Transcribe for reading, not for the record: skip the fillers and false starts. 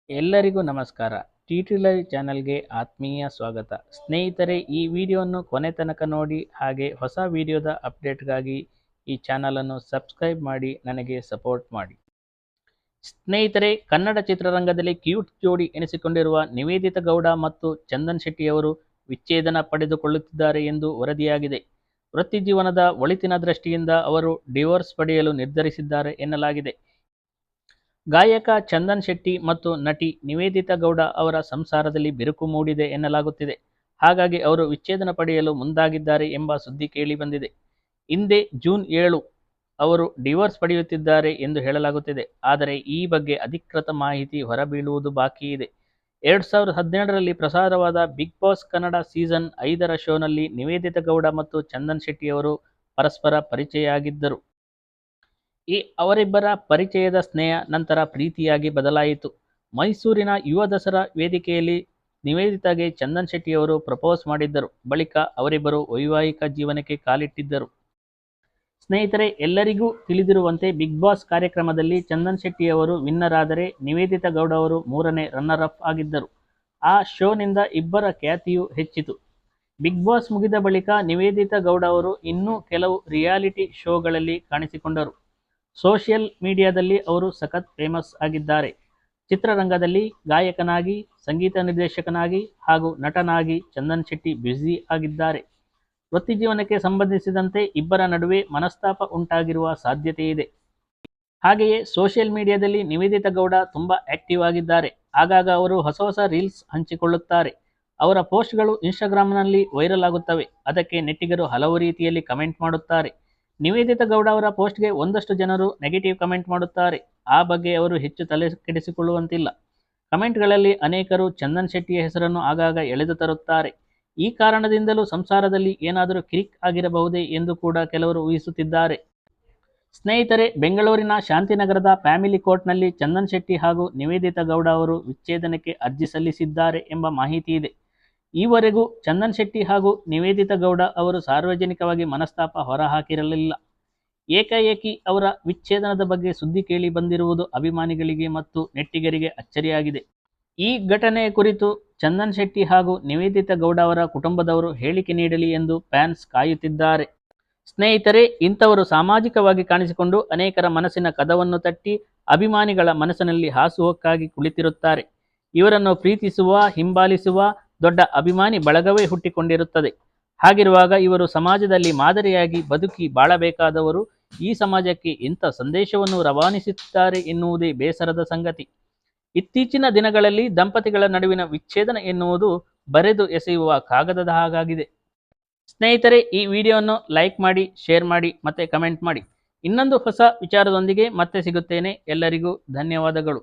ಎಲ್ಲರಿಗೂ ನಮಸ್ಕಾರ. T live ಚಾನಲ್ಗೆ ಆತ್ಮೀಯ ಸ್ವಾಗತ. ಸ್ನೇಹಿತರೆ, ಈ ವಿಡಿಯೋವನ್ನು ಕೊನೆ ತನಕ ನೋಡಿ, ಹಾಗೆ ಹೊಸ ವಿಡಿಯೋದ ಅಪ್ಡೇಟ್ಗಾಗಿ ಈ ಚಾನಲನ್ನು ಸಬ್ಸ್ಕ್ರೈಬ್ ಮಾಡಿ ನನಗೆ ಸಪೋರ್ಟ್ ಮಾಡಿ. ಸ್ನೇಹಿತರೆ, ಕನ್ನಡ ಚಿತ್ರರಂಗದಲ್ಲಿ ಕ್ಯೂಟ್ ಜೋಡಿ ಎನಿಸಿಕೊಂಡಿರುವ ನಿವೇದಿತಾ ಗೌಡ ಮತ್ತು ಚಂದನ್ ಶೆಟ್ಟಿಯವರು ವಿಚ್ಛೇದನ ಪಡೆದುಕೊಳ್ಳುತ್ತಿದ್ದಾರೆ ಎಂದು ವರದಿಯಾಗಿದೆ. ವೃತ್ತಿಜೀವನದ ಒಳಿತಿನ ದೃಷ್ಟಿಯಿಂದ ಅವರು ಡಿವೋರ್ಸ್ ಪಡೆಯಲು ನಿರ್ಧರಿಸಿದ್ದಾರೆ ಎನ್ನಲಾಗಿದೆ. ಗಾಯಕ ಚಂದನ್ ಶೆಟ್ಟಿ ಮತ್ತು ನಟಿ ನಿವೇದಿತಾ ಗೌಡ ಅವರ ಸಂಸಾರದಲ್ಲಿ ಬಿರುಕು ಮೂಡಿದೆ ಎನ್ನಲಾಗುತ್ತಿದೆ. ಹಾಗಾಗಿ ಅವರು ವಿಚ್ಛೇದನ ಪಡೆಯಲು ಮುಂದಾಗಿದ್ದಾರೆ ಎಂಬ ಸುದ್ದಿ ಕೇಳಿಬಂದಿದೆ. ಹಿಂದೆ ಜೂನ್ 7 ಅವರು ಡಿವೋರ್ಸ್ ಪಡೆಯುತ್ತಿದ್ದಾರೆ ಎಂದು ಹೇಳಲಾಗುತ್ತಿದೆ. ಆದರೆ ಈ ಬಗ್ಗೆ ಅಧಿಕೃತ ಮಾಹಿತಿ ಹೊರಬೀಳುವುದು ಬಾಕಿ ಇದೆ. 2017ರಲ್ಲಿ ಪ್ರಸಾರವಾದ ಬಿಗ್ ಬಾಸ್ ಕನ್ನಡ ಸೀಸನ್ 5ರ ಶೋನಲ್ಲಿ ನಿವೇದಿತಾ ಗೌಡ ಮತ್ತು ಚಂದನ್ ಶೆಟ್ಟಿಯವರು ಪರಸ್ಪರ ಪರಿಚಯ ಆಗಿದ್ದರು. ಅವರಿಬ್ಬರ ಪರಿಚಯದ ಸ್ನೇಹ ನಂತರ ಪ್ರೀತಿಯಾಗಿ ಬದಲಾಯಿತು. ಮೈಸೂರಿನ ಯುವ ದಸರಾ ವೇದಿಕೆಯಲ್ಲಿ ನಿವೇದಿತಾಗೆ ಚಂದನ್ ಶೆಟ್ಟಿಯವರು ಪ್ರಪೋಸ್ ಮಾಡಿದ್ದರು. ಬಳಿಕ ಅವರಿಬ್ಬರು ವೈವಾಹಿಕ ಜೀವನಕ್ಕೆ ಕಾಲಿಟ್ಟಿದ್ದರು. ಸ್ನೇಹಿತರೆ, ಎಲ್ಲರಿಗೂ ತಿಳಿದಿರುವಂತೆ ಬಿಗ್ ಬಾಸ್ ಕಾರ್ಯಕ್ರಮದಲ್ಲಿ ಚಂದನ್ ಶೆಟ್ಟಿಯವರು ವಿನ್ನರ್ ಆದರೆ ನಿವೇದಿತಾ ಗೌಡ ಅವರು 3ನೇ ರನ್ನರ್ ಅಪ್ ಆಗಿದ್ದರು. ಆ ಶೋನಿಂದ ಇಬ್ಬರ ಖ್ಯಾತಿಯೂ ಹೆಚ್ಚಿತು. ಬಿಗ್ ಬಾಸ್ ಮುಗಿದ ಬಳಿಕ ನಿವೇದಿತಾ ಗೌಡ ಅವರು ಇನ್ನೂ ಕೆಲವು ರಿಯಾಲಿಟಿ ಶೋಗಳಲ್ಲಿ ಕಾಣಿಸಿಕೊಂಡರು. ಸೋಷಿಯಲ್ ಮೀಡಿಯಾದಲ್ಲಿ ಅವರು ಸಖತ್ ಫೇಮಸ್ ಆಗಿದ್ದಾರೆ. ಚಿತ್ರರಂಗದಲ್ಲಿ ಗಾಯಕನಾಗಿ, ಸಂಗೀತ ನಿರ್ದೇಶಕನಾಗಿ ಹಾಗೂ ನಟನಾಗಿ ಚಂದನ್ ಶೆಟ್ಟಿ ಬ್ಯುಸಿ ಆಗಿದ್ದಾರೆ. ವೃತ್ತಿಜೀವನಕ್ಕೆ ಸಂಬಂಧಿಸಿದಂತೆ ಇಬ್ಬರ ನಡುವೆ ಮನಸ್ತಾಪ ಉಂಟಾಗಿರುವ ಸಾಧ್ಯತೆ ಇದೆ. ಹಾಗೆಯೇ ಸೋಷಿಯಲ್ ಮೀಡಿಯಾದಲ್ಲಿ ನಿವೇದಿತಾ ಗೌಡ ತುಂಬ ಆಕ್ಟಿವ್ ಆಗಿದ್ದಾರೆ. ಆಗಾಗ ಅವರು ಹೊಸ ರೀಲ್ಸ್ ಹಂಚಿಕೊಳ್ಳುತ್ತಾರೆ. ಅವರ ಪೋಸ್ಟ್ಗಳು ಇನ್ಸ್ಟಾಗ್ರಾಮ್ನಲ್ಲಿ ವೈರಲ್ ಆಗುತ್ತವೆ. ಅದಕ್ಕೆ ನೆಟ್ಟಿಗರು ಹಲವು ರೀತಿಯಲ್ಲಿ ಕಮೆಂಟ್ ಮಾಡುತ್ತಾರೆ. ನಿವೇದಿತಾ ಗೌಡ ಅವರ ಪೋಸ್ಟ್ಗೆ ಒಂದಷ್ಟು ಜನರು ನೆಗೆಟಿವ್ ಕಮೆಂಟ್ ಮಾಡುತ್ತಾರೆ. ಆ ಬಗ್ಗೆ ಅವರು ಹೆಚ್ಚು ತಲೆ ಕೆಡಿಸಿಕೊಳ್ಳುವಂತಿಲ್ಲ. ಕಮೆಂಟ್ಗಳಲ್ಲಿ ಅನೇಕರು ಚಂದನ್ ಶೆಟ್ಟಿಯ ಹೆಸರನ್ನು ಆಗಾಗ ಎಳೆದು ತರುತ್ತಾರೆ. ಈ ಕಾರಣದಿಂದಲೂ ಸಂಸಾರದಲ್ಲಿ ಏನಾದರೂ ಕಿರಿಕ್ ಆಗಿರಬಹುದೇ ಎಂದು ಕೂಡ ಕೆಲವರು ಊಹಿಸುತ್ತಿದ್ದಾರೆ. ಸ್ನೇಹಿತರೆ, ಬೆಂಗಳೂರಿನ ಶಾಂತಿನಗರದ ಫ್ಯಾಮಿಲಿ ಕೋರ್ಟ್ನಲ್ಲಿ ಚಂದನ್ ಶೆಟ್ಟಿ ಹಾಗೂ ನಿವೇದಿತಾ ಗೌಡ ಅವರು ವಿಚ್ಛೇದನಕ್ಕೆ ಅರ್ಜಿ ಸಲ್ಲಿಸಿದ್ದಾರೆ ಎಂಬ ಮಾಹಿತಿ ಇದೆ. ಈವರೆಗೂ ಚಂದನ್ ಶೆಟ್ಟಿ ಹಾಗೂ ನಿವೇದಿತಾ ಗೌಡ ಅವರು ಸಾರ್ವಜನಿಕವಾಗಿ ಮನಸ್ತಾಪ ಹೊರಹಾಕಿರಲಿಲ್ಲ. ಏಕಾಏಕಿ ಅವರ ವಿಚ್ಛೇದನದ ಬಗ್ಗೆ ಸುದ್ದಿ ಕೇಳಿ ಬಂದಿರುವುದು ಅಭಿಮಾನಿಗಳಿಗೆ ಮತ್ತು ನೆಟ್ಟಿಗರಿಗೆ ಅಚ್ಚರಿಯಾಗಿದೆ. ಈ ಘಟನೆಯ ಕುರಿತು ಚಂದನ್ ಶೆಟ್ಟಿ ಹಾಗೂ ನಿವೇದಿತಾ ಗೌಡ ಅವರ ಕುಟುಂಬದವರು ಹೇಳಿಕೆ ನೀಡಲಿ ಎಂದು ಫ್ಯಾನ್ಸ್ ಕಾಯುತ್ತಿದ್ದಾರೆ. ಸ್ನೇಹಿತರೆ, ಇಂಥವರು ಸಾಮಾಜಿಕವಾಗಿ ಕಾಣಿಸಿಕೊಂಡು ಅನೇಕರ ಮನಸ್ಸಿನ ಕದವನ್ನು ತಟ್ಟಿ ಅಭಿಮಾನಿಗಳ ಮನಸ್ಸಿನಲ್ಲಿ ಹಾಸುಹೊಕ್ಕಾಗಿ ಕುಳಿತಿರುತ್ತಾರೆ. ಇವರನ್ನು ಪ್ರೀತಿಸುವ, ಹಿಂಬಾಲಿಸುವ ದೊಡ್ಡ ಅಭಿಮಾನಿ ಬಳಗವೇ ಹುಟ್ಟಿಕೊಂಡಿರುತ್ತದೆ. ಹಾಗಿರುವಾಗ ಇವರು ಸಮಾಜದಲ್ಲಿ ಮಾದರಿಯಾಗಿ ಬದುಕಿ ಬಾಳಬೇಕಾದವರು ಈ ಸಮಾಜಕ್ಕೆ ಇಂಥ ಸಂದೇಶವನ್ನು ರವಾನಿಸುತ್ತಿದ್ದಾರೆ ಎನ್ನುವುದೇ ಬೇಸರದ ಸಂಗತಿ. ಇತ್ತೀಚಿನ ದಿನಗಳಲ್ಲಿ ದಂಪತಿಗಳ ನಡುವಿನ ವಿಚ್ಛೇದನ ಎನ್ನುವುದು ಬರೆದು ಎಸೆಯುವ ಕಾಗದದ ಹಾಗಾಗಿದೆ. ಸ್ನೇಹಿತರೆ, ಈ ವಿಡಿಯೋವನ್ನು ಲೈಕ್ ಮಾಡಿ, ಶೇರ್ ಮಾಡಿ ಮತ್ತು ಕಮೆಂಟ್ ಮಾಡಿ. ಇನ್ನೊಂದು ಹೊಸ ವಿಚಾರದೊಂದಿಗೆ ಮತ್ತೆ ಸಿಗುತ್ತೇನೆ. ಎಲ್ಲರಿಗೂ ಧನ್ಯವಾದಗಳು.